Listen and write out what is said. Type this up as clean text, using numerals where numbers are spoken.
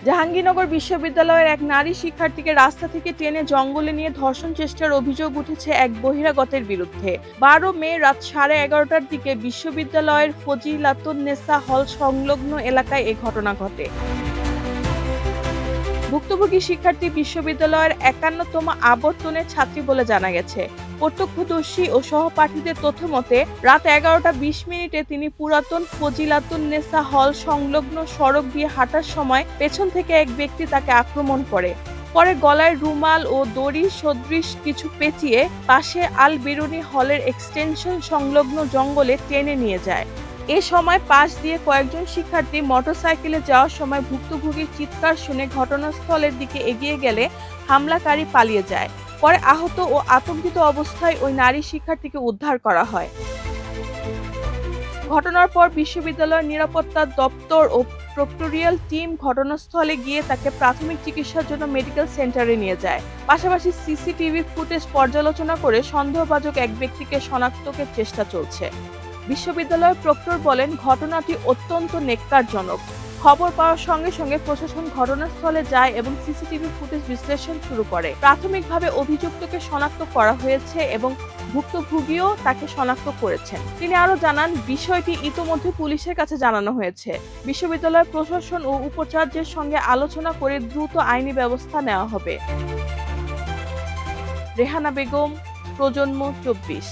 জাহাঙ্গীরনগর বিশ্ববিদ্যালয়ের এক নারী শিক্ষার্থীকে রাস্তা থেকে টেনে জঙ্গলে নিয়ে ধর্ষণ চেষ্টার অভিযোগ উঠেছে এক বহিরাগতের বিরুদ্ধে। ১২ মে রাত 11:30টার দিকে বিশ্ববিদ্যালয়ের ফজিলাতুন্নেসা হল সংলগ্ন এলাকায় এ ঘটনা ঘটে। ভুক্তভোগী শিক্ষার্থী বিশ্ববিদ্যালয়ের ৫১তম আবর্তনের ছাত্রী বলে জানা গেছে। প্রত্যক্ষদর্শী ও সহপাঠীদের তথ্য মতে রাত ১১:২০ তিনি পুরাতন ফজিলাতুন্নেসা হল সংলগ্ন সড়ক দিয়ে হাঁটার সময় পেছন থেকে এক ব্যক্তি তাকে আক্রমণ করে। পরে গলায় রুমাল ও দড়ি সদৃশ কিছু পেঁচিয়ে পাশে আল বেরুনি হলের এক্সটেনশন সংলগ্ন জঙ্গলে টেনে নিয়ে যায়। এ সময় পাশ দিয়ে কয়েকজন শিক্ষার্থী মোটরসাইকেলে যাওয়ার সময় ভুক্তভোগীর চিৎকার শুনে ঘটনাস্থলের দিকে এগিয়ে গেলে হামলাকারী পালিয়ে যায়। পরে আহত ও আতঙ্কিত অবস্থায় ওই নারী শিক্ষার্থীকে উদ্ধার করা হয়। ঘটনার পর বিশ্ববিদ্যালয়ের নিরাপত্তা দপ্তর ও প্রক্টোরিয়াল টিম ঘটনাস্থলে গিয়ে তাকে প্রাথমিক চিকিৎসার জন্য মেডিকেল সেন্টারে নিয়ে যায়। পাশাপাশি সিসিটিভি ফুটেজ পর্যালোচনা করে সন্দেহভাজন এক ব্যক্তিকে শনাক্তের চেষ্টা চলছে। বিশ্ববিদ্যালয়ের প্রক্টর বলেন, ঘটনাটি অত্যন্ত নেক্কারজনক। খবর পাওয়ার সঙ্গে সঙ্গে প্রশাসন ঘটনাস্থলে যায় এবং সিসিটিভি ফুটেজ বিশ্লেষণ শুরু করে। প্রাথমিকভাবে অভিযুক্তকে শনাক্ত করা হয়েছে এবং ভুক্তভোগীও তাকে শনাক্ত করেছেন। তিনি আরও জানান, বিষয়টি ইতোমধ্যে পুলিশের কাছে জানানো হয়েছে। বিশ্ববিদ্যালয়ের প্রশাসন ও উপাচার্যের সঙ্গে আলোচনা করে দ্রুত আইনি ব্যবস্থা নেওয়া হবে। রেহানা বেগম, প্রজন্ম ২৪।